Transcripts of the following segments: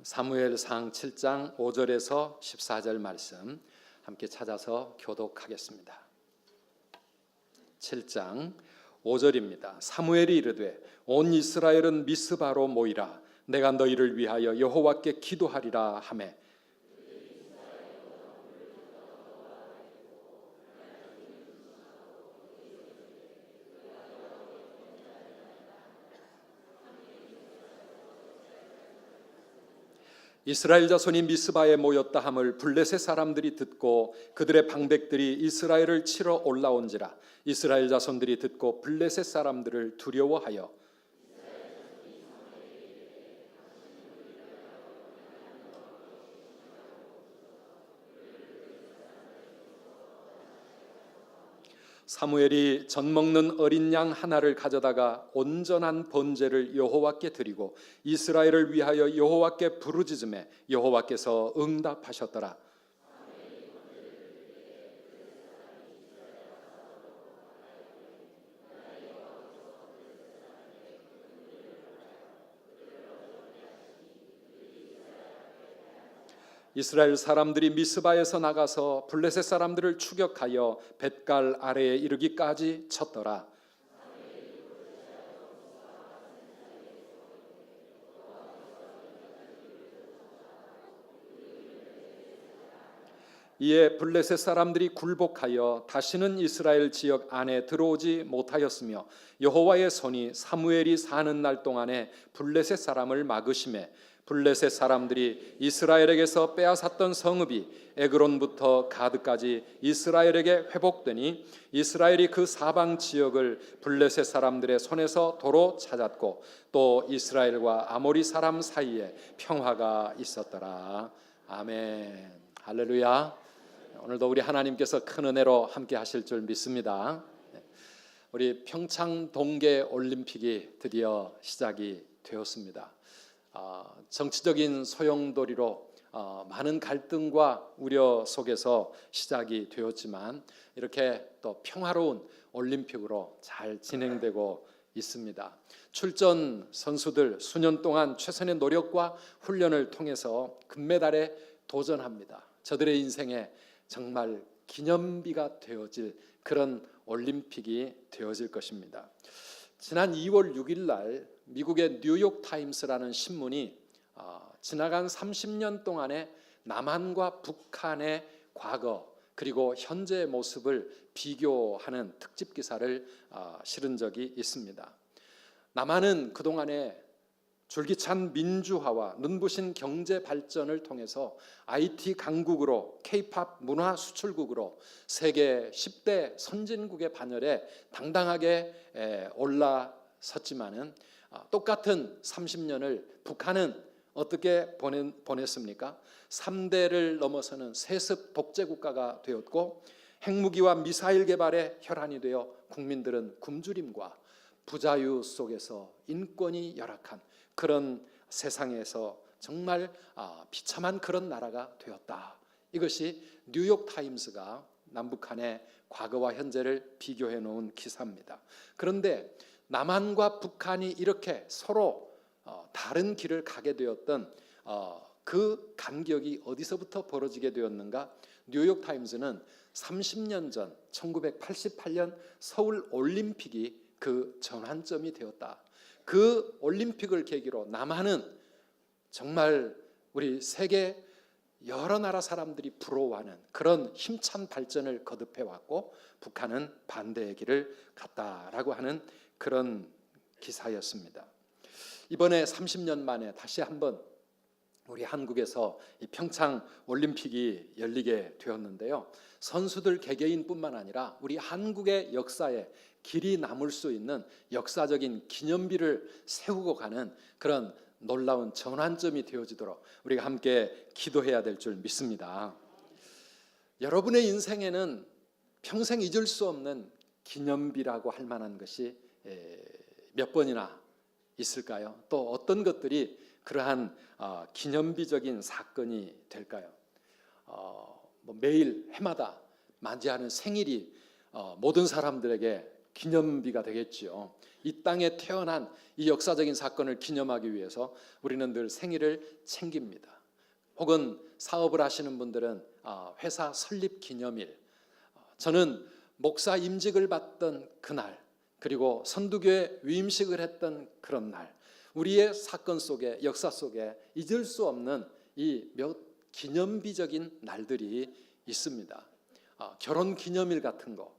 사무엘상 7장 5절에서 14절 말씀 함께 찾아서 교독하겠습니다. 7장 5절입니다. 사무엘이 이르되 온 이스라엘은 미스바로 모이라. 내가 너희를 위하여 여호와께 기도하리라 하매 이스라엘 자손이 미스바에 모였다 함을 블레셋 사람들이 듣고 그들의 방백들이 이스라엘을 치러 올라온지라. 이스라엘 자손들이 듣고 블레셋 사람들을 두려워하여 사무엘이 젖 먹는 어린 양 하나를 가져다가 온전한 번제를 여호와께 드리고 이스라엘을 위하여 여호와께 부르짖음에 여호와께서 응답하셨더라. 이스라엘 사람들이 미스바에서 나가서 블레셋 사람들을 추격하여 벳갈 아래에 이르기까지 쳤더라. 이에 블레셋 사람들이 굴복하여 다시는 이스라엘 지역 안에 들어오지 못하였으며 여호와의 손이 사무엘이 사는 날 동안에 블레셋 사람을 막으심에 블레셋 사람들이 이스라엘에게서 빼앗았던 성읍이 에그론부터 가드까지 이스라엘에게 회복되니 이스라엘이 그 사방 지역을 블레셋 사람들의 손에서 도로 찾았고 또 이스라엘과 아모리 사람 사이에 평화가 있었더라. 아멘. 할렐루야. 오늘도 우리 하나님께서 큰 은혜로 함께 하실 줄 믿습니다. 우리 평창 동계 올림픽이 드디어 시작이 되었습니다. 정치적인 소용돌이로 많은 갈등과 우려 속에서 시작이 되었지만 이렇게 또 평화로운 올림픽으로 잘 진행되고 있습니다. 출전 선수들 수년 동안 최선의 노력과 훈련을 통해서 금메달에 도전합니다. 저들의 인생에 정말 기념비가 되어질 그런 올림픽이 되어질 것입니다. 지난 2월 6일 날 미국의 뉴욕 타임스라는 신문이 지나간 30년 동안의 남한과 북한의 과거 그리고 현재의 모습을 비교하는 특집 기사를 실은 적이 있습니다. 남한은 그동안에 줄기찬 민주화와 눈부신 경제 발전을 통해서 IT 강국으로 K-팝 문화 수출국으로 세계 10대 선진국의 반열에 당당하게 올라섰지만은 똑같은 30년을 북한은 어떻게 보냈습니까? 3대를 넘어서는 세습 독재 국가가 되었고 핵무기와 미사일 개발에 혈안이 되어 국민들은 굶주림과 부자유 속에서 인권이 열악한 그런 세상에서 정말 비참한 그런 나라가 되었다. 이것이 뉴욕 타임스가 남북한의 과거와 현재를 비교해 놓은 기사입니다. 그런데 남한과 북한이 이렇게 서로 다른 길을 가게 되었던 그 간격이 어디서부터 벌어지게 되었는가? 뉴욕 타임스는 30년 전 1988년 서울 올림픽이 그 전환점이 되었다. 그 올림픽을 계기로 남한은 정말 우리 세계 여러 나라 사람들이 부러워하는 그런 힘찬 발전을 거듭해 왔고 북한은 반대의 길을 갔다라고 하는 그런 기사였습니다. 이번에 30년 만에 다시 한번 우리 한국에서 이 평창 올림픽이 열리게 되었는데요. 선수들 개개인뿐만 아니라 우리 한국의 역사에 길이 남을 수 있는 역사적인 기념비를 세우고 가는 그런 놀라운 전환점이 되어지도록 우리가 함께 기도해야 될 줄 믿습니다. 여러분의 인생에는 평생 잊을 수 없는 기념비라고 할 만한 것이 몇 번이나 있을까요? 또 어떤 것들이 그러한 기념비적인 사건이 될까요? 매일 해마다 맞이하는 생일이 모든 사람들에게 기념비가 되겠지요. 이 땅에 태어난 이 역사적인 사건을 기념하기 위해서 우리는 늘 생일을 챙깁니다. 혹은 사업을 하시는 분들은 회사 설립 기념일, 저는 목사 임직을 받던 그날, 그리고 선두교회 위임식을 했던 그런 날, 우리의 사건 속에, 역사 속에 잊을 수 없는 이 몇 기념비적인 날들이 있습니다. 결혼 기념일 같은 거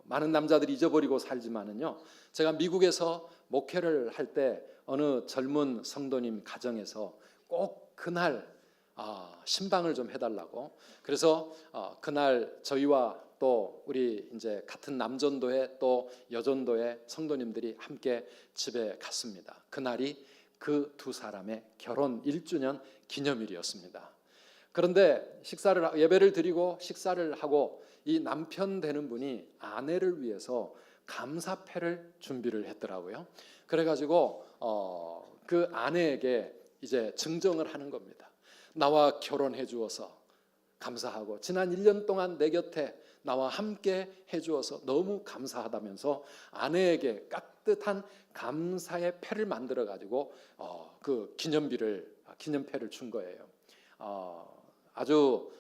많은 남자들이 잊어버리고 살지만은요, 제가 미국에서 목회를 할 때 어느 젊은 성도님 가정에서 꼭 그날 신방을 좀 해달라고, 그래서 그날 저희와 또 우리 이제 같은 남전도회 또 여전도회 성도님들이 함께 집에 갔습니다. 그날이 그 두 사람의 결혼 1주년 기념일이었습니다. 그런데 예배를 드리고 식사를 하고 이 남편 되는 분이 아내를 위해서 감사패를 준비를 했더라고요. 그래가지고 그 아내에게 이제 증정을 하는 겁니다. 나와 결혼해 주어서 감사하고 지난 1년 동안 내 곁에 나와 함께 해주어서 너무 감사하다면서 아내에게 깍듯한 감사의 패를 만들어 가지고 그 기념패를 준 거예요. 아주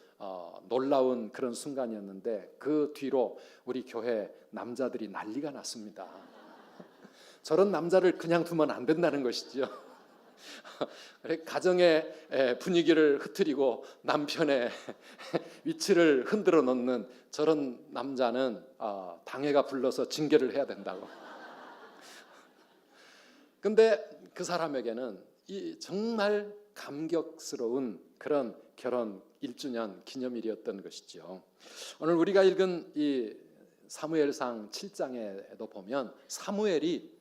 놀라운 그런 순간이었는데 그 뒤로 우리 교회 남자들이 난리가 났습니다. 저런 남자를 그냥 두면 안 된다는 것이죠. 가정의 분위기를 흐트리고 남편의 위치를 흔들어 놓는 저런 남자는 당회가 불러서 징계를 해야 된다고. 근데 그 사람에게는 이 정말 감격스러운 그런 결혼 1주년 기념일이었던 것이죠. 오늘 우리가 읽은 이 사무엘상 7장에도 보면 사무엘이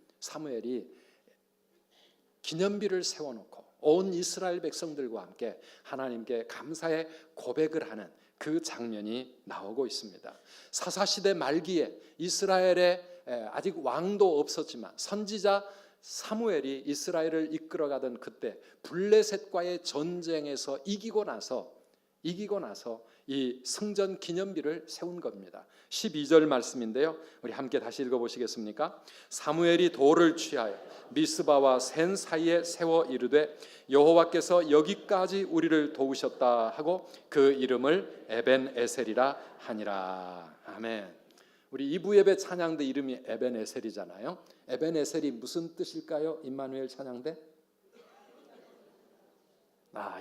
기념비를 세워놓고 온 이스라엘 백성들과 함께 하나님께 감사의 고백을 하는 그 장면이 나오고 있습니다. 사사시대 말기에 이스라엘에 아직 왕도 없었지만 선지자 사무엘이 이스라엘을 이끌어가던 그때 블레셋과의 전쟁에서 이기고 나서 이 성전 기념비를 세운 겁니다. 12절 말씀인데요, 우리 함께 다시 읽어보시겠습니까? 사무엘이 돌을 취하여 미스바와 센 사이에 세워 이르되 여호와께서 여기까지 우리를 도우셨다 하고 그 이름을 에벤에셀이라 하니라. 아멘. 우리 2부 예배 찬양대 이름이 에벤에셀이잖아요. 에벤에셀이 무슨 뜻일까요? 임마누엘 찬양대?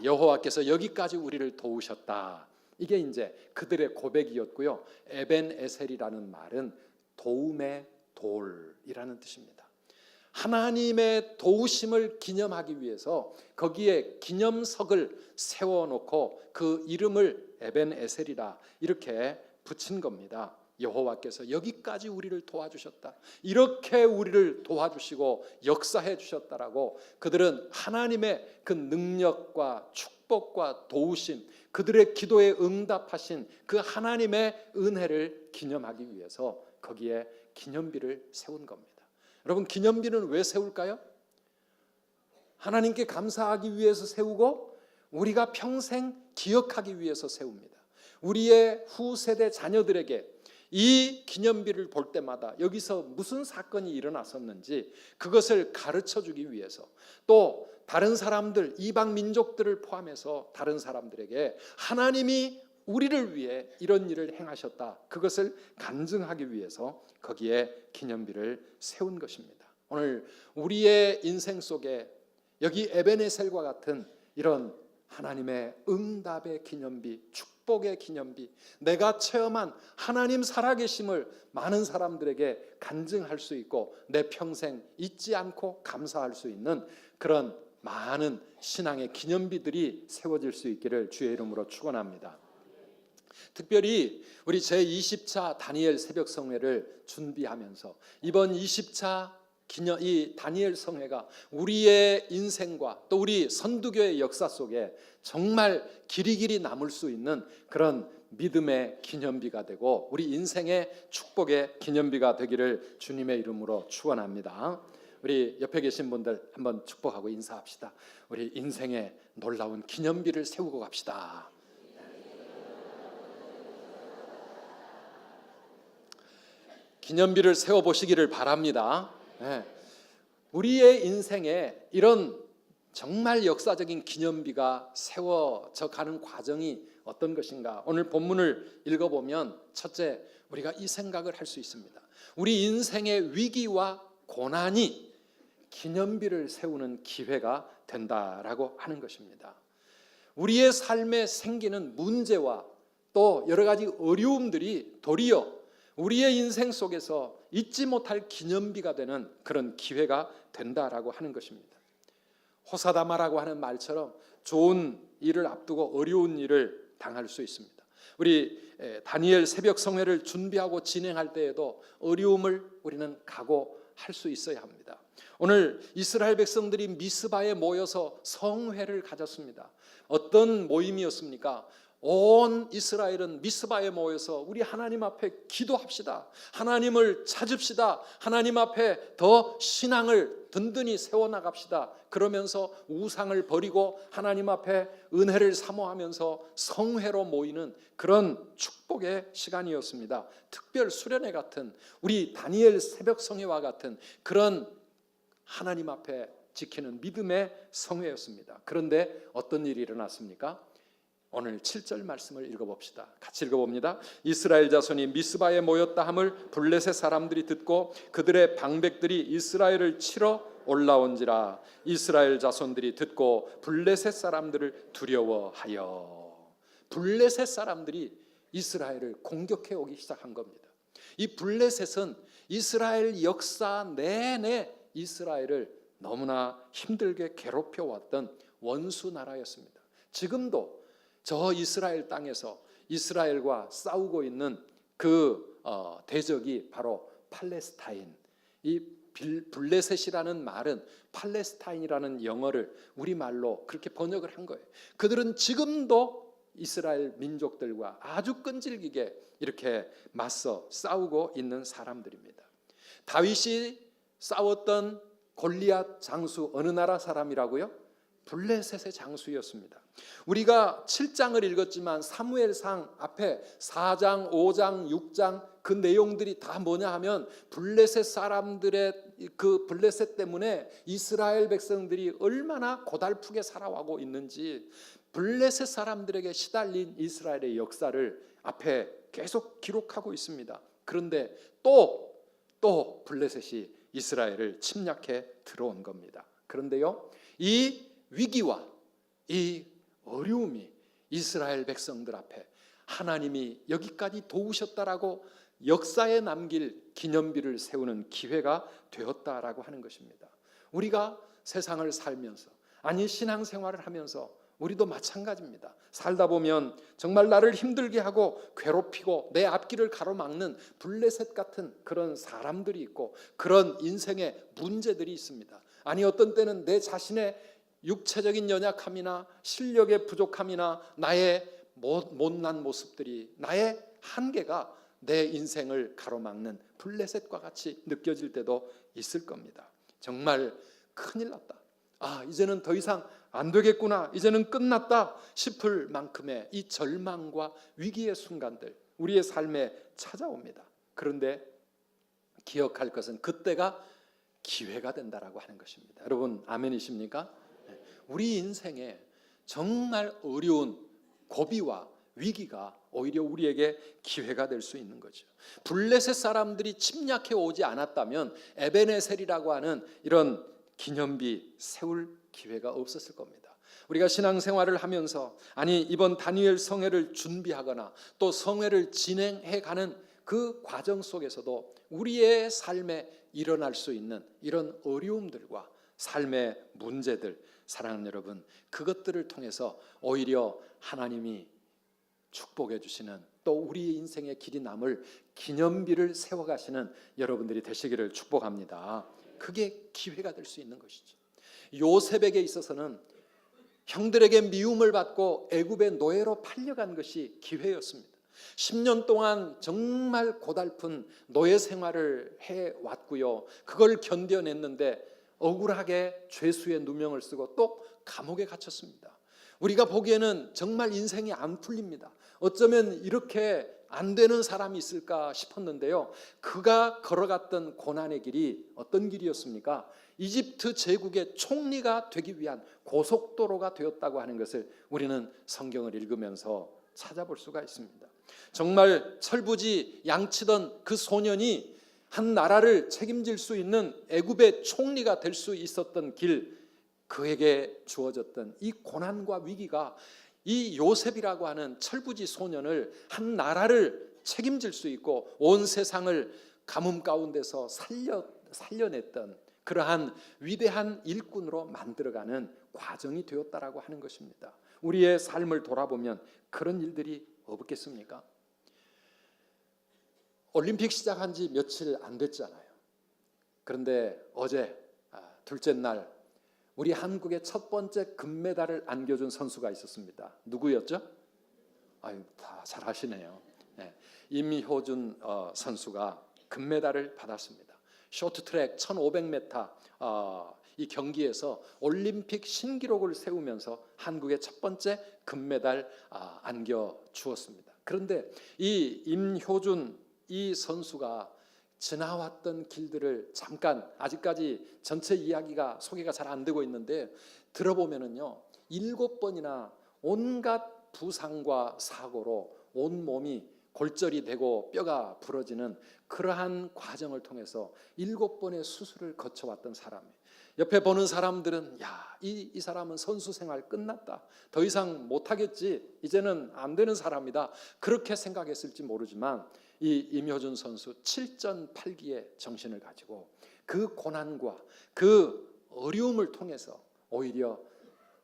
여호와께서 여기까지 우리를 도우셨다. 이게 이제 그들의 고백이었고요. 에벤에셀이라는 말은 도움의 돌이라는 뜻입니다. 하나님의 도우심을 기념하기 위해서 거기에 기념석을 세워놓고 그 이름을 에벤에셀이라 이렇게 붙인 겁니다. 여호와께서 여기까지 우리를 도와주셨다, 이렇게 우리를 도와주시고 역사해 주셨다라고 그들은 하나님의 그 능력과 축복과 도우심, 그들의 기도에 응답하신 그 하나님의 은혜를 기념하기 위해서 거기에 기념비를 세운 겁니다. 여러분, 기념비는 왜 세울까요? 하나님께 감사하기 위해서 세우고 우리가 평생 기억하기 위해서 세웁니다. 우리의 후세대 자녀들에게 이 기념비를 볼 때마다 여기서 무슨 사건이 일어났었는지 그것을 가르쳐 주기 위해서, 또 다른 사람들, 이방 민족들을 포함해서 다른 사람들에게 하나님이 우리를 위해 이런 일을 행하셨다, 그것을 간증하기 위해서 거기에 기념비를 세운 것입니다. 오늘 우리의 인생 속에 여기 에벤에셀과 같은 이런 하나님의 응답의 기념비, 축복의 기념비, 내가 체험한 하나님 살아계심을 많은 사람들에게 간증할 수 있고 내 평생 잊지 않고 감사할 수 있는 그런 많은 신앙의 기념비들이 세워질 수 있기를 주의 이름으로 축원합니다. 특별히 우리 제20차 다니엘 새벽 성회를 준비하면서 이번 20차 이 다니엘 성회가 우리의 인생과 또 우리 선두교의 역사 속에 정말 길이길이 남을 수 있는 그런 믿음의 기념비가 되고 우리 인생의 축복의 기념비가 되기를 주님의 이름으로 축원합니다. 우리 옆에 계신 분들 한번 축복하고 인사합시다. 우리 인생의 놀라운 기념비를 세우고 갑시다. 기념비를 세워보시기를 바랍니다. 네. 우리의 인생에 이런 정말 역사적인 기념비가 세워져 가는 과정이 어떤 것인가? 오늘 본문을 읽어보면 첫째, 우리가 이 생각을 할 수 있습니다. 우리 인생의 위기와 고난이 기념비를 세우는 기회가 된다라고 하는 것입니다. 우리의 삶에 생기는 문제와 또 여러 가지 어려움들이 도리어 우리의 인생 속에서 잊지 못할 기념비가 되는 그런 기회가 된다라고 하는 것입니다. 호사다마라고 하는 말처럼 좋은 일을 앞두고 어려운 일을 당할 수 있습니다. 우리 다니엘 새벽 성회를 준비하고 진행할 때에도 어려움을 우리는 각오할 수 있어야 합니다. 오늘 이스라엘 백성들이 미스바에 모여서 성회를 가졌습니다. 어떤 모임이었습니까? 온 이스라엘은 미스바에 모여서 우리 하나님 앞에 기도합시다. 하나님을 찾읍시다. 하나님 앞에 더 신앙을 든든히 세워나갑시다. 그러면서 우상을 버리고 하나님 앞에 은혜를 사모하면서 성회로 모이는 그런 축복의 시간이었습니다. 특별 수련회 같은 우리 다니엘 새벽 성회와 같은 그런 하나님 앞에 지키는 믿음의 성회였습니다. 그런데 어떤 일이 일어났습니까? 오늘 7절 말씀을 읽어봅시다. 같이 읽어봅니다. 이스라엘 자손이 미스바에 모였다 함을 블레셋 사람들이 듣고 그들의 방백들이 이스라엘을 치러 올라온지라. 이스라엘 자손들이 듣고 블레셋 사람들을 두려워하여. 블레셋 사람들이 이스라엘을 공격해 오기 시작한 겁니다. 이 블레셋은 이스라엘 역사 내내 이스라엘을 너무나 힘들게 괴롭혀 왔던 원수 나라였습니다. 지금도 저 이스라엘 땅에서 이스라엘과 싸우고 있는 그 대적이 바로 팔레스타인. 이 블레셋이라는 말은 팔레스타인이라는 영어를 우리말로 그렇게 번역을 한 거예요. 그들은 지금도 이스라엘 민족들과 아주 끈질기게 이렇게 맞서 싸우고 있는 사람들입니다. 다윗이 싸웠던 골리앗 장수 어느 나라 사람이라고요? 블레셋의 장수였습니다. 우리가 7장을 읽었지만 사무엘상 앞에 4장, 5장, 6장 그 내용들이 다 뭐냐 하면 블레셋 사람들의 그 블레셋 때문에 이스라엘 백성들이 얼마나 고달프게 살아가고 있는지 블레셋 사람들에게 시달린 이스라엘의 역사를 앞에 계속 기록하고 있습니다. 그런데 또 블레셋이 이스라엘을 침략해 들어온 겁니다. 그런데요, 이 위기와 이 어려움이 이스라엘 백성들 앞에 하나님이 여기까지 도우셨다라고 역사에 남길 기념비를 세우는 기회가 되었다라고 하는 것입니다. 우리가 세상을 살면서 아니 신앙생활을 하면서 우리도 마찬가지입니다. 살다 보면 정말 나를 힘들게 하고 괴롭히고 내 앞길을 가로막는 블레셋 같은 그런 사람들이 있고 그런 인생의 문제들이 있습니다. 아니 어떤 때는 내 자신의 육체적인 연약함이나 실력의 부족함이나 나의 못난 모습들이 나의 한계가 내 인생을 가로막는 블레셋과 같이 느껴질 때도 있을 겁니다. 정말 큰일 났다. 이제는 더 이상 안 되겠구나. 이제는 끝났다 싶을 만큼의 이 절망과 위기의 순간들 우리의 삶에 찾아옵니다. 그런데 기억할 것은 그때가 기회가 된다라고 하는 것입니다. 여러분 아멘이십니까? 우리 인생에 정말 어려운 고비와 위기가 오히려 우리에게 기회가 될 수 있는 거죠. 블레셋 사람들이 침략해 오지 않았다면 에벤에셀이라고 하는 이런 기념비 세울 기회가 없었을 겁니다. 우리가 신앙생활을 하면서 아니 이번 다니엘 성회를 준비하거나 또 성회를 진행해가는 그 과정 속에서도 우리의 삶에 일어날 수 있는 이런 어려움들과 삶의 문제들 사랑하는 여러분 그것들을 통해서 오히려 하나님이 축복해 주시는 또 우리 인생의 길이 남을 기념비를 세워가시는 여러분들이 되시기를 축복합니다. 그게 기회가 될 수 있는 것이죠. 요셉에게 있어서는 형들에게 미움을 받고 애굽의 노예로 팔려간 것이 기회였습니다. 10년 동안 정말 고달픈 노예 생활을 해왔고요. 그걸 견뎌냈는데 억울하게 죄수의 누명을 쓰고 또 감옥에 갇혔습니다. 우리가 보기에는 정말 인생이 안 풀립니다. 어쩌면 이렇게 안 되는 사람이 있을까 싶었는데요. 그가 걸어갔던 고난의 길이 어떤 길이었습니까? 이집트 제국의 총리가 되기 위한 고속도로가 되었다고 하는 것을 우리는 성경을 읽으면서 찾아볼 수가 있습니다. 정말 철부지 양치던 그 소년이 한 나라를 책임질 수 있는 애굽의 총리가 될 수 있었던 길, 그에게 주어졌던 이 고난과 위기가 이 요셉이라고 하는 철부지 소년을 한 나라를 책임질 수 있고 온 세상을 가뭄 가운데서 살려냈던 그러한 위대한 일꾼으로 만들어가는 과정이 되었다라고 하는 것입니다. 우리의 삶을 돌아보면 그런 일들이 없겠습니까? 올림픽 시작한 지 며칠 안 됐잖아요. 그런데 어제 둘째 날 우리 한국의 첫 번째 금메달을 안겨준 선수가 있었습니다. 누구였죠? 아유, 다 잘 아시네요. 네. 임효준 선수가 금메달을 받았습니다. 쇼트트랙 1500m 이 경기에서 올림픽 신기록을 세우면서 한국의 첫 번째 금메달 안겨 주었습니다. 그런데 이 임효준 이 선수가 지나왔던 길들을 잠깐, 아직까지 전체 이야기가 소개가 잘 안 되고 있는데 들어보면은요 7번이나 온갖 부상과 사고로 온몸이 골절이 되고 뼈가 부러지는 그러한 과정을 통해서 7번의 수술을 거쳐왔던 사람이에요. 옆에 보는 사람들은 이 사람은 선수 생활 끝났다, 더 이상 못하겠지, 이제는 안 되는 사람이다, 그렇게 생각했을지 모르지만 이 임효준 선수 7전 8기의 정신을 가지고 그 고난과 그 어려움을 통해서 오히려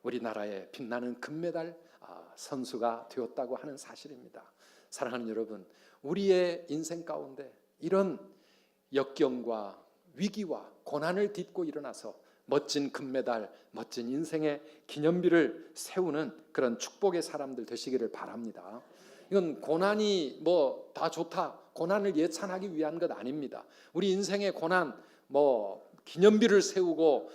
우리나라의 빛나는 금메달 선수가 되었다고 하는 사실입니다. 사랑하는 여러분, 우리의 인생 가운데 이런 역경과 위기와 고난을 딛고 일어나서 멋진 금메달, 멋진 인생의 기념비를 세우는 그런 축복의 사람들 되시기를 바랍니다. 이건 고난이 뭐 다 좋다, 고난을 예찬하기 위한 것 아닙니다. 우리 인생의 고난, 기념비를 세우고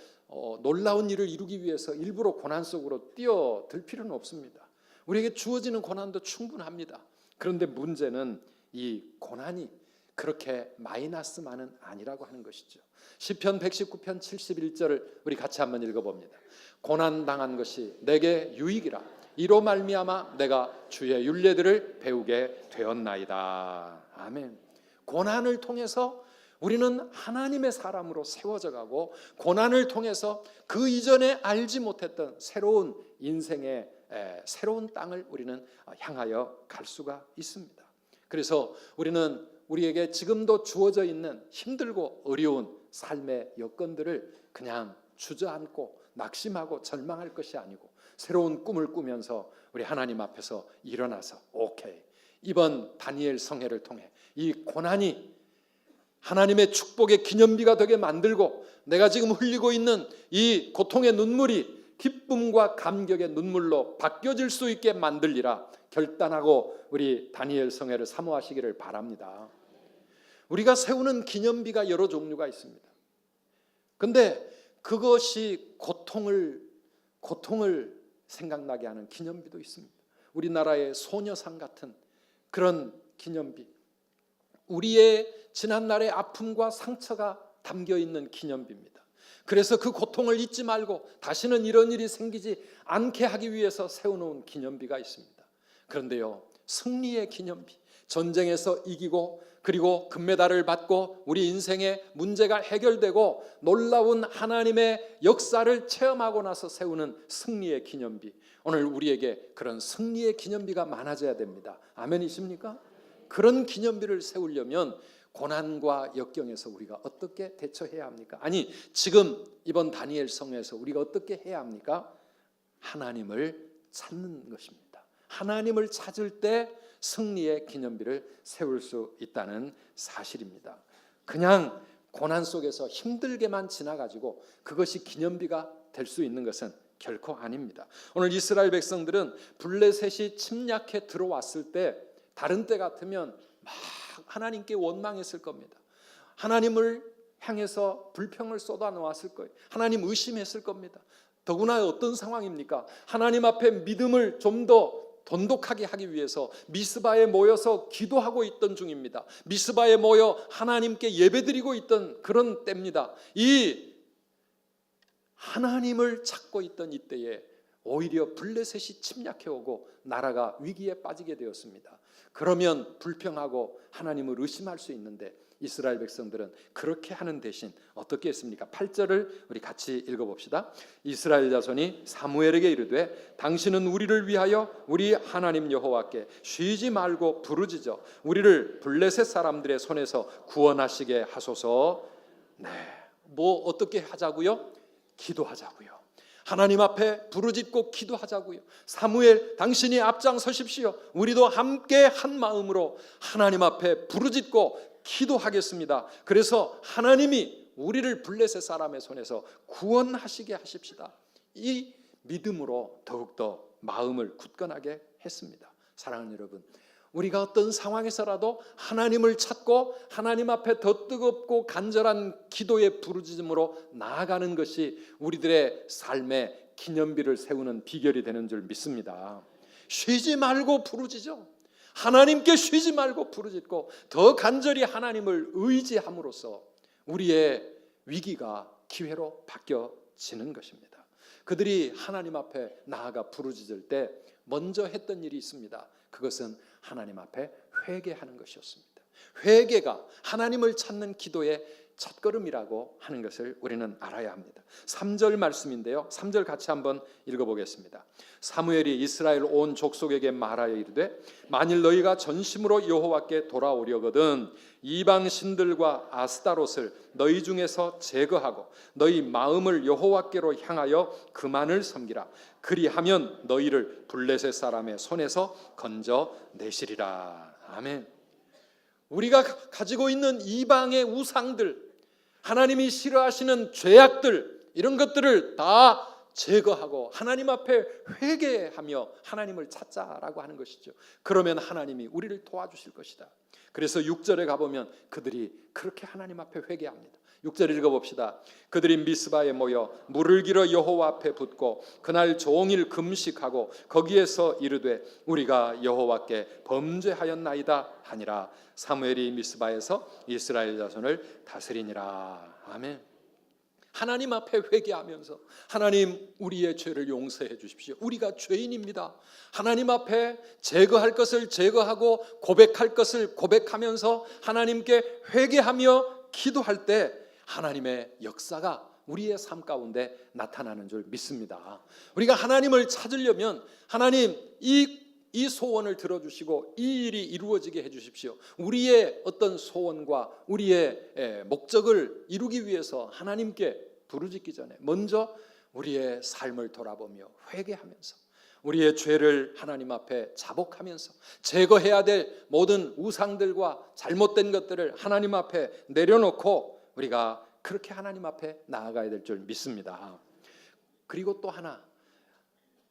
놀라운 일을 이루기 위해서 일부러 고난 속으로 뛰어들 필요는 없습니다. 우리에게 주어지는 고난도 충분합니다. 그런데 문제는 이 고난이 그렇게 마이너스만은 아니라고 하는 것이죠. 시편 119편 71절을 우리 같이 한번 읽어봅니다. 고난당한 것이 내게 유익이라, 이로 말미암아 내가 주의 율례들을 배우게 되었나이다. 아멘. 고난을 통해서 우리는 하나님의 사람으로 세워져 가고, 고난을 통해서 그 이전에 알지 못했던 새로운 인생의 새로운 땅을 우리는 향하여 갈 수가 있습니다. 그래서 우리는 우리에게 지금도 주어져 있는 힘들고 어려운 삶의 여건들을 그냥 주저앉고 낙심하고 절망할 것이 아니고, 새로운 꿈을 꾸면서 우리 하나님 앞에서 일어나서 오케이, 이번 다니엘 성회를 통해 이 고난이 하나님의 축복의 기념비가 되게 만들고, 내가 지금 흘리고 있는 이 고통의 눈물이 기쁨과 감격의 눈물로 바뀌어질 수 있게 만들리라 결단하고 우리 다니엘 성회를 사모하시기를 바랍니다. 우리가 세우는 기념비가 여러 종류가 있습니다. 그런데 그것이 고통을 생각나게 하는 기념비도 있습니다. 우리나라의 소녀상 같은 그런 기념비, 우리의 지난날의 아픔과 상처가 담겨있는 기념비입니다. 그래서 그 고통을 잊지 말고 다시는 이런 일이 생기지 않게 하기 위해서 세워놓은 기념비가 있습니다. 그런데요, 승리의 기념비, 전쟁에서 이기고 그리고 금메달을 받고 우리 인생의 문제가 해결되고 놀라운 하나님의 역사를 체험하고 나서 세우는 승리의 기념비, 오늘 우리에게 그런 승리의 기념비가 많아져야 됩니다. 아멘이십니까? 그런 기념비를 세우려면 고난과 역경에서 우리가 어떻게 대처해야 합니까? 아니, 지금 이번 다니엘 성회에서 우리가 어떻게 해야 합니까? 하나님을 찾는 것입니다. 하나님을 찾을 때 승리의 기념비를 세울 수 있다는 사실입니다. 그냥 고난 속에서 힘들게만 지나가지고 그것이 기념비가 될 수 있는 것은 결코 아닙니다. 오늘 이스라엘 백성들은 블레셋이 침략해 들어왔을 때 다른 때 같으면 막 하나님께 원망했을 겁니다. 하나님을 향해서 불평을 쏟아놓았을 거예요. 하나님 의심했을 겁니다. 더구나 어떤 상황입니까? 하나님 앞에 믿음을 좀 더 돈독하게 하기 위해서 미스바에 모여서 기도하고 있던 중입니다. 미스바에 모여 하나님께 예배드리고 있던 그런 때입니다. 이 하나님을 찾고 있던 이때에 오히려 블레셋이 침략해오고 나라가 위기에 빠지게 되었습니다. 그러면 불평하고 하나님을 의심할 수 있는데 이스라엘 백성들은 그렇게 하는 대신 어떻게 했습니까? 8절을 우리 같이 읽어봅시다. 이스라엘 자손이 사무엘에게 이르되 당신은 우리를 위하여 우리 하나님 여호와께 쉬지 말고 부르짖어 우리를 블레셋 사람들의 손에서 구원하시게 하소서. 네, 뭐 어떻게 하자고요? 기도하자고요. 하나님 앞에 부르짖고 기도하자고요. 사무엘 당신이 앞장서십시오. 우리도 함께 한 마음으로 하나님 앞에 부르짖고 기도하겠습니다. 그래서 하나님이 우리를 블레셋 사람의 손에서 구원하시게 하십시다. 이 믿음으로 더욱더 마음을 굳건하게 했습니다. 사랑하는 여러분, 우리가 어떤 상황에서라도 하나님을 찾고 하나님 앞에 더 뜨겁고 간절한 기도의 부르짖음으로 나아가는 것이 우리들의 삶의 기념비를 세우는 비결이 되는 줄 믿습니다. 쉬지 말고 부르짖어. 하나님께 쉬지 말고 부르짖고 더 간절히 하나님을 의지함으로써 우리의 위기가 기회로 바뀌어지는 것입니다. 그들이 하나님 앞에 나아가 부르짖을 때 먼저 했던 일이 있습니다. 그것은 하나님 앞에 회개하는 것이었습니다. 회개가 하나님을 찾는 기도의 첫걸음이라고 하는 것을 우리는 알아야 합니다. 3절 말씀인데요, 3절 같이 한번 읽어보겠습니다. 사무엘이 이스라엘 온 족속에게 말하여 이르되 만일 너희가 전심으로 여호와께 돌아오려거든 이방 신들과 아스타롯을 너희 중에서 제거하고 너희 마음을 여호와께로 향하여 그만을 섬기라. 그리하면 너희를 블레셋 사람의 손에서 건져내시리라. 아멘. 우리가 가지고 있는 이방의 우상들, 하나님이 싫어하시는 죄악들, 이런 것들을 다 제거하고 하나님 앞에 회개하며 하나님을 찾자라고 하는 것이죠. 그러면 하나님이 우리를 도와주실 것이다. 그래서 6절에 가보면 그들이 그렇게 하나님 앞에 회개합니다. 6절 읽어봅시다. 그들이 미스바에 모여 물을 길어 여호와 앞에 붓고 그날 종일 금식하고 거기에서 이르되 우리가 여호와께 범죄하였나이다 하니라. 사무엘이 미스바에서 이스라엘 자손을 다스리니라. 아멘. 하나님 앞에 회개하면서 하나님 우리의 죄를 용서해 주십시오. 우리가 죄인입니다. 하나님 앞에 제거할 것을 제거하고 고백할 것을 고백하면서 하나님께 회개하며 기도할 때 하나님의 역사가 우리의 삶 가운데 나타나는 줄 믿습니다. 우리가 하나님을 찾으려면 하나님 이 소원을 들어주시고 이 일이 이루어지게 해주십시오. 우리의 어떤 소원과 우리의 목적을 이루기 위해서 하나님께 부르짖기 전에 먼저 우리의 삶을 돌아보며 회개하면서 우리의 죄를 하나님 앞에 자복하면서 제거해야 될 모든 우상들과 잘못된 것들을 하나님 앞에 내려놓고 우리가 그렇게 하나님 앞에 나아가야 될 줄 믿습니다. 그리고 또 하나,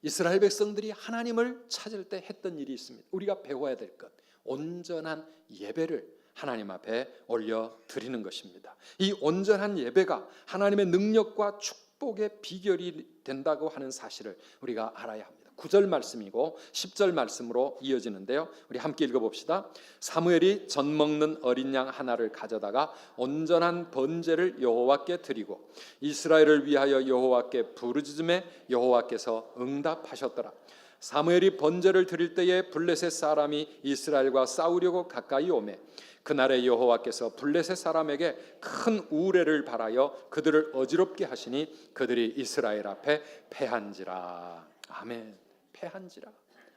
이스라엘 백성들이 하나님을 찾을 때 했던 일이 있습니다. 우리가 배워야 될 것, 온전한 예배를 하나님 앞에 올려드리는 것입니다. 이 온전한 예배가 하나님의 능력과 축복의 비결이 된다고 하는 사실을 우리가 알아야 합니다. 9절 말씀이고 10절 말씀으로 이어지는데요, 우리 함께 읽어봅시다. 사무엘이 젖 먹는 어린 양 하나를 가져다가 온전한 번제를 여호와께 드리고 이스라엘을 위하여 여호와께 부르짖음에 여호와께서 응답하셨더라. 사무엘이 번제를 드릴 때에 블레셋 사람이 이스라엘과 싸우려고 가까이 오매 그날에 여호와께서 블레셋 사람에게 큰 우레를 발하여 그들을 어지럽게 하시니 그들이 이스라엘 앞에 패한지라. 아멘. 패한지라.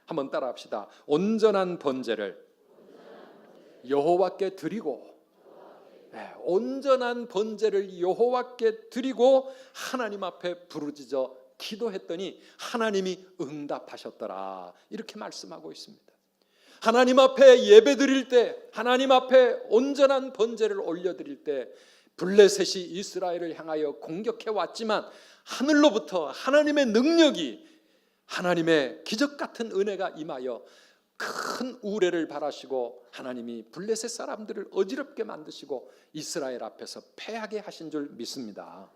한번 따라합시다. 온전한 번제를 여호와께 드리고, 온전한 번제를 여호와께 드리고 하나님 앞에 부르짖어 기도했더니 하나님이 응답하셨더라. 이렇게 말씀하고 있습니다. 하나님 앞에 예배 드릴 때, 하나님 앞에 온전한 번제를 올려드릴 때 블레셋이 이스라엘을 향하여 공격해 왔지만 하늘로부터 하나님의 능력이, 하나님의 기적 같은 은혜가 임하여 큰 우레를 발하시고 하나님이 블레셋 사람들을 어지럽게 만드시고 이스라엘 앞에서 패하게 하신 줄 믿습니다.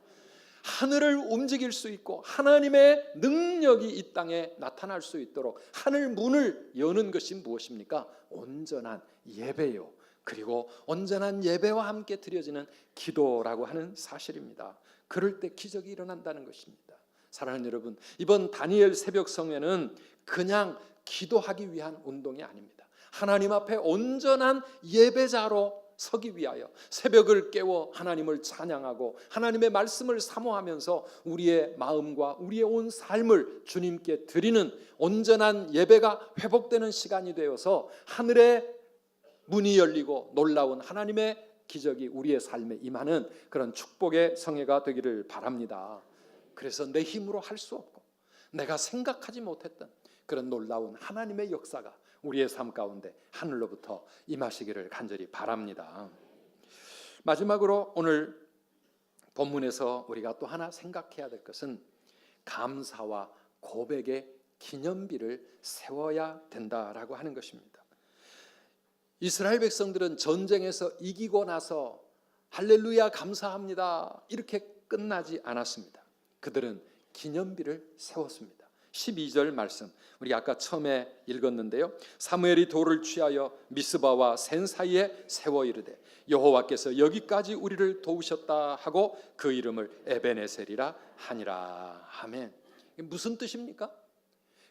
하늘을 움직일 수 있고 하나님의 능력이 이 땅에 나타날 수 있도록 하늘 문을 여는 것이 무엇입니까? 온전한 예배요. 그리고 온전한 예배와 함께 드려지는 기도라고 하는 사실입니다. 그럴 때 기적이 일어난다는 것입니다. 사랑하는 여러분, 이번 다니엘 새벽 성회는 그냥 기도하기 위한 운동이 아닙니다. 하나님 앞에 온전한 예배자로 서기 위하여 새벽을 깨워 하나님을 찬양하고 하나님의 말씀을 사모하면서 우리의 마음과 우리의 온 삶을 주님께 드리는 온전한 예배가 회복되는 시간이 되어서 하늘의 문이 열리고 놀라운 하나님의 기적이 우리의 삶에 임하는 그런 축복의 성회가 되기를 바랍니다. 그래서 내 힘으로 할 수 없고 내가 생각하지 못했던 그런 놀라운 하나님의 역사가 우리의 삶 가운데 하늘로부터 임하시기를 간절히 바랍니다. 마지막으로 오늘 본문에서 우리가 또 하나 생각해야 될 것은 감사와 고백의 기념비를 세워야 된다라고 하는 것입니다. 이스라엘 백성들은 전쟁에서 이기고 나서 할렐루야 감사합니다 이렇게 끝나지 않았습니다. 그들은 기념비를 세웠습니다. 12절 말씀 우리 아까 처음에 읽었는데요. 사무엘이 돌을 취하여 미스바와 센 사이에 세워 이르되 여호와께서 여기까지 우리를 도우셨다 하고 그 이름을 에벤에셀이라 하니라. 아멘. 무슨 뜻입니까?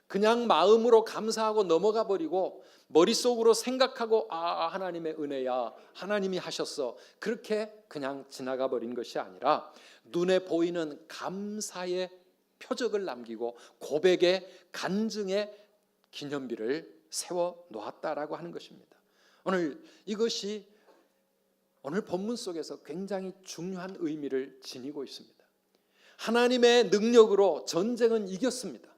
그냥 마음으로 감사하고 넘어가 버리고 머릿속으로 생각하고 하나님의 은혜야 하나님이 하셨어 그렇게 그냥 지나가 버린 것이 아니라 눈에 보이는 감사의 표적을 남기고 고백의 간증의 기념비를 세워 놓았다라고 하는 것입니다. 오늘 이것이 오늘 본문 속에서 굉장히 중요한 의미를 지니고 있습니다. 하나님의 능력으로 전쟁은 이겼습니다.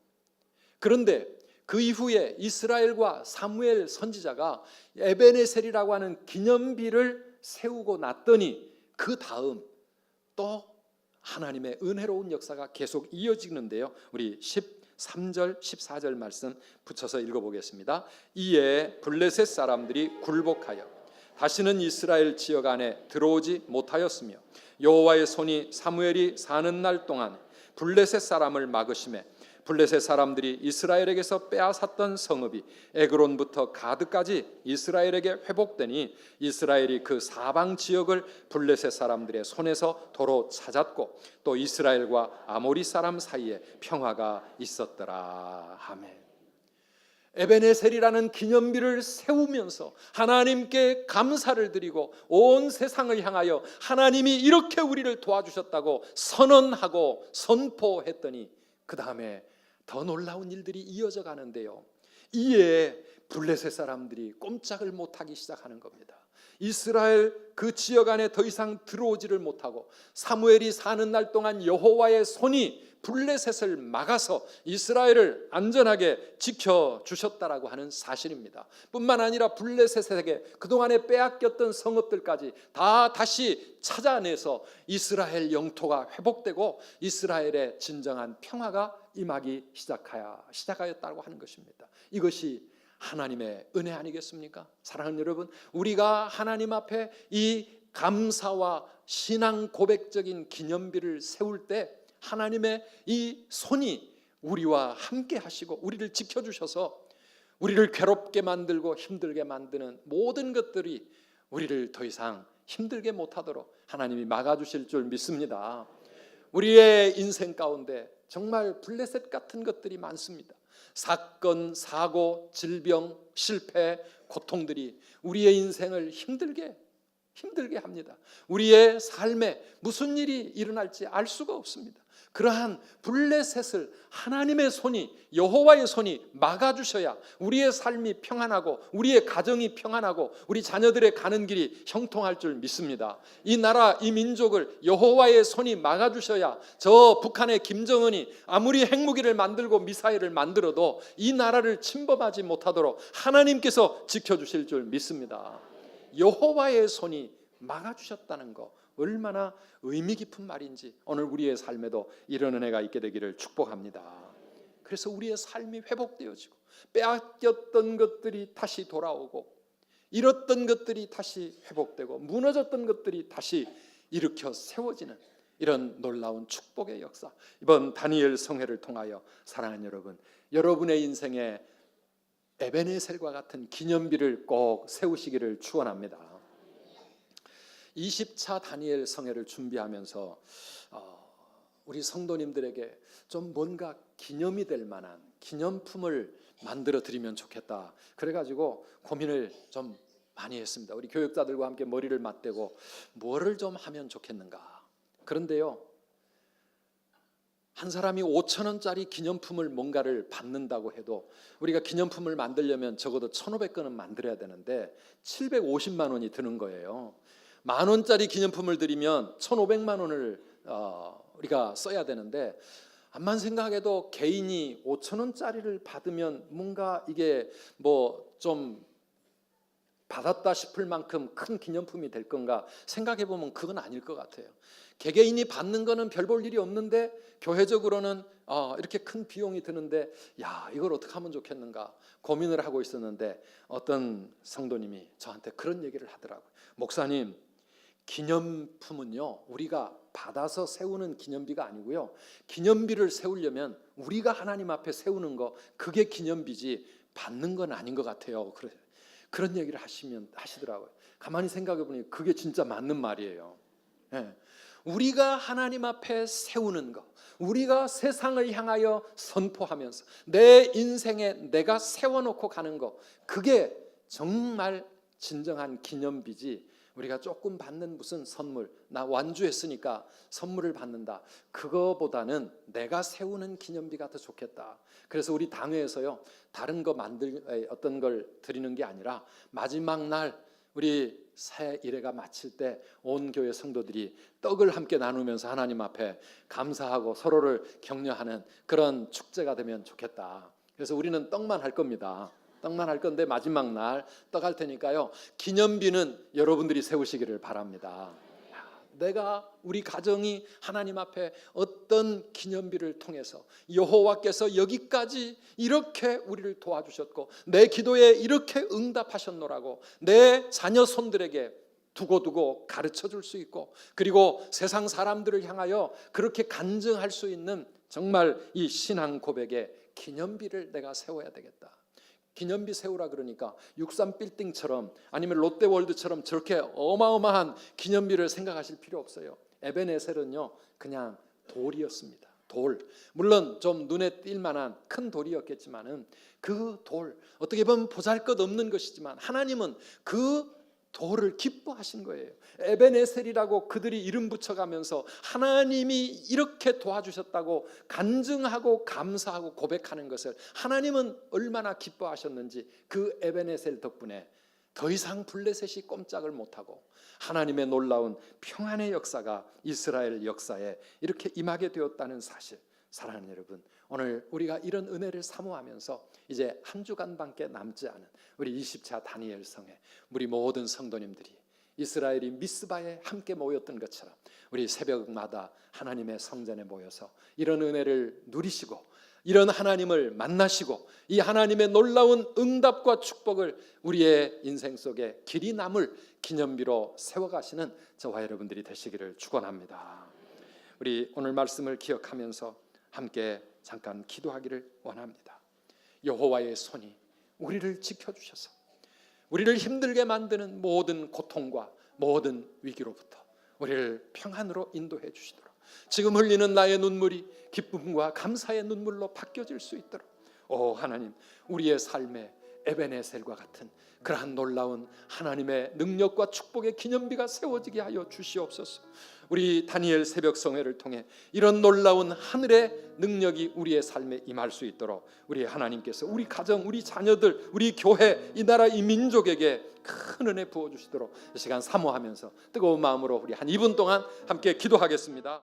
그런데 그 이후에 이스라엘과 사무엘 선지자가 에벤에셀이라고 하는 기념비를 세우고 났더니 그 다음 또 하나님의 은혜로운 역사가 계속 이어지는데요. 우리 13절 14절 말씀 붙여서 읽어보겠습니다. 이에 블레셋 사람들이 굴복하여 다시는 이스라엘 지역 안에 들어오지 못하였으며 여호와의 손이 사무엘이 사는 날 동안 블레셋 사람을 막으심에 블레셋 사람들이 이스라엘에게서 빼앗았던 성읍이 에그론부터 가드까지 이스라엘에게 회복되니 이스라엘이 그 사방 지역을 블레셋 사람들의 손에서 도로 찾았고 또 이스라엘과 아모리 사람 사이에 평화가 있었더라. 아멘. 에벤에셀이라는 기념비를 세우면서 하나님께 감사를 드리고 온 세상을 향하여 하나님이 이렇게 우리를 도와주셨다고 선언하고 선포했더니 그 다음에 더 놀라운 일들이 이어져 가는데요. 이에 블레셋 사람들이 꼼짝을 못하기 시작하는 겁니다. 이스라엘 그 지역 안에 더 이상 들어오지를 못하고 사무엘이 사는 날 동안 여호와의 손이 블레셋을 막아서 이스라엘을 안전하게 지켜주셨다라고 하는 사실입니다. 뿐만 아니라 블레셋에게 그동안에 빼앗겼던 성읍들까지 다 다시 찾아내서 이스라엘 영토가 회복되고 이스라엘의 진정한 평화가 임하기 시작하였다고 하는 것입니다. 이것이 하나님의 은혜 아니겠습니까? 사랑하는 여러분, 우리가 하나님 앞에 이 감사와 신앙 고백적인 기념비를 세울 때 하나님의 이 손이 우리와 함께 하시고 우리를 지켜주셔서 우리를 괴롭게 만들고 힘들게 만드는 모든 것들이 우리를 더 이상 힘들게 못하도록 하나님이 막아주실 줄 믿습니다. 우리의 인생 가운데 정말 블레셋 같은 것들이 많습니다. 사건, 사고, 질병, 실패, 고통들이 우리의 인생을 힘들게 합니다. 우리의 삶에 무슨 일이 일어날지 알 수가 없습니다. 그러한 블레셋을 하나님의 손이 여호와의 손이 막아주셔야 우리의 삶이 평안하고 우리의 가정이 평안하고 우리 자녀들의 가는 길이 형통할 줄 믿습니다. 이 나라 이 민족을 여호와의 손이 막아주셔야 저 북한의 김정은이 아무리 핵무기를 만들고 미사일을 만들어도 이 나라를 침범하지 못하도록 하나님께서 지켜주실 줄 믿습니다. 여호와의 손이 막아주셨다는 거 얼마나 의미 깊은 말인지 오늘 우리의 삶에도 이런 은혜가 있게 되기를 축복합니다. 그래서 우리의 삶이 회복되어지고 빼앗겼던 것들이 다시 돌아오고 잃었던 것들이 다시 회복되고 무너졌던 것들이 다시 일으켜 세워지는 이런 놀라운 축복의 역사, 이번 다니엘 성회를 통하여 사랑하는 여러분, 여러분의 인생에 에베네셀과 같은 기념비를 꼭 세우시기를 축원합니다. 20차 다니엘 성회를 준비하면서 우리 성도님들에게 좀 뭔가 기념이 될 만한 기념품을 만들어 드리면 좋겠다. 그래가지고 고민을 좀 많이 했습니다. 우리 교육자들과 함께 머리를 맞대고 뭐를 좀 하면 좋겠는가. 그런데요, 한 사람이 5,000원짜리 기념품을 뭔가를 받는다고 해도 우리가 기념품을 만들려면 적어도 1,500건은 만들어야 되는데 750만 원이 드는 거예요. 10,000원짜리 기념품을 드리면 1,500만 원을 우리가 써야 되는데, 암만 생각해도 개인이 5,000원짜리를 받으면 뭔가 이게 뭐 좀 받았다 싶을 만큼 큰 기념품이 될 건가 생각해 보면 그건 아닐 것 같아요. 개개인이 받는 거는 별 볼 일이 없는데 교회적으로는 이렇게 큰 비용이 드는데, 야, 이걸 어떻게 하면 좋겠는가 고민을 하고 있었는데 어떤 성도님이 저한테 그런 얘기를 하더라고요. 목사님, 기념품은요, 우리가 받아서 세우는 기념비가 아니고요, 기념비를 세우려면 우리가 하나님 앞에 세우는 거, 그게 기념비지 받는 건 아닌 것 같아요. 그런 얘기를 하시더라고요. 가만히 생각해 보니 그게 진짜 맞는 말이에요. 예. 우리가 하나님 앞에 세우는 거, 우리가 세상을 향하여 선포하면서 내 인생에 내가 세워놓고 가는 거, 그게 정말 진정한 기념비지, 우리가 조금 받는 무슨 선물, 나 완주했으니까 선물을 받는다, 그거보다는 내가 세우는 기념비가 더 좋겠다. 그래서 우리 당회에서요, 다른 거 어떤 걸 드리는 게 아니라 마지막 날 우리 새 일회가 마칠 때 온 교회 성도들이 떡을 함께 나누면서 하나님 앞에 감사하고 서로를 격려하는 그런 축제가 되면 좋겠다. 그래서 우리는 떡만 할 겁니다. 떡만 할 건데 마지막 날 떡 할 테니까요, 기념비는 여러분들이 세우시기를 바랍니다. 내가, 우리 가정이 하나님 앞에 어떤 기념비를 통해서 여호와께서 여기까지 이렇게 우리를 도와주셨고 내 기도에 이렇게 응답하셨노라고 내 자녀 손들에게 두고두고 가르쳐 줄 수 있고, 그리고 세상 사람들을 향하여 그렇게 간증할 수 있는 정말 이 신앙 고백의 기념비를 내가 세워야 되겠다. 기념비 세우라 그러니까 63빌딩처럼 아니면 롯데월드처럼 저렇게 어마어마한 기념비를 생각하실 필요 없어요. 에베네셀은요, 그냥 돌이었습니다. 돌, 물론 좀 눈에 띌 만한 큰 돌이었겠지만은 그 돌, 어떻게 보면 보잘것없는 것이지만 하나님은 그 돌을 기뻐하신 거예요. 에베네셀이라고 그들이 이름 붙여가면서 하나님이 이렇게 도와주셨다고 간증하고 감사하고 고백하는 것을 하나님은 얼마나 기뻐하셨는지, 그 에베네셀 덕분에 더 이상 블레셋이 꼼짝을 못하고 하나님의 놀라운 평안의 역사가 이스라엘 역사에 이렇게 임하게 되었다는 사실. 사랑하는 여러분, 오늘 우리가 이런 은혜를 사모하면서 이제 한 주간밖에 남지 않은 우리 20차 다니엘 성회, 우리 모든 성도님들이 이스라엘이 미스바에 함께 모였던 것처럼 우리 새벽마다 하나님의 성전에 모여서 이런 은혜를 누리시고 이런 하나님을 만나시고 이 하나님의 놀라운 응답과 축복을 우리의 인생 속에 길이 남을 기념비로 세워가시는 저와 여러분들이 되시기를 축원합니다. 우리 오늘 말씀을 기억하면서 함께 잠깐 기도하기를 원합니다. 여호와의 손이 우리를 지켜주셔서 우리를 힘들게 만드는 모든 고통과 모든 위기로부터 우리를 평안으로 인도해 주시도록, 지금 흘리는 나의 눈물이 기쁨과 감사의 눈물로 바뀌어질 수 있도록, 오 하나님, 우리의 삶에 에베네셀과 같은 그러한 놀라운 하나님의 능력과 축복의 기념비가 세워지게 하여 주시옵소서. 우리 다니엘 새벽 성회를 통해 이런 놀라운 하늘의 능력이 우리의 삶에 임할 수 있도록 우리 하나님께서 우리 가정, 우리 자녀들, 우리 교회, 이 나라, 이 민족에게 큰 은혜 부어주시도록 이 시간 사모하면서 뜨거운 마음으로 우리 한 2분 동안 함께 기도하겠습니다.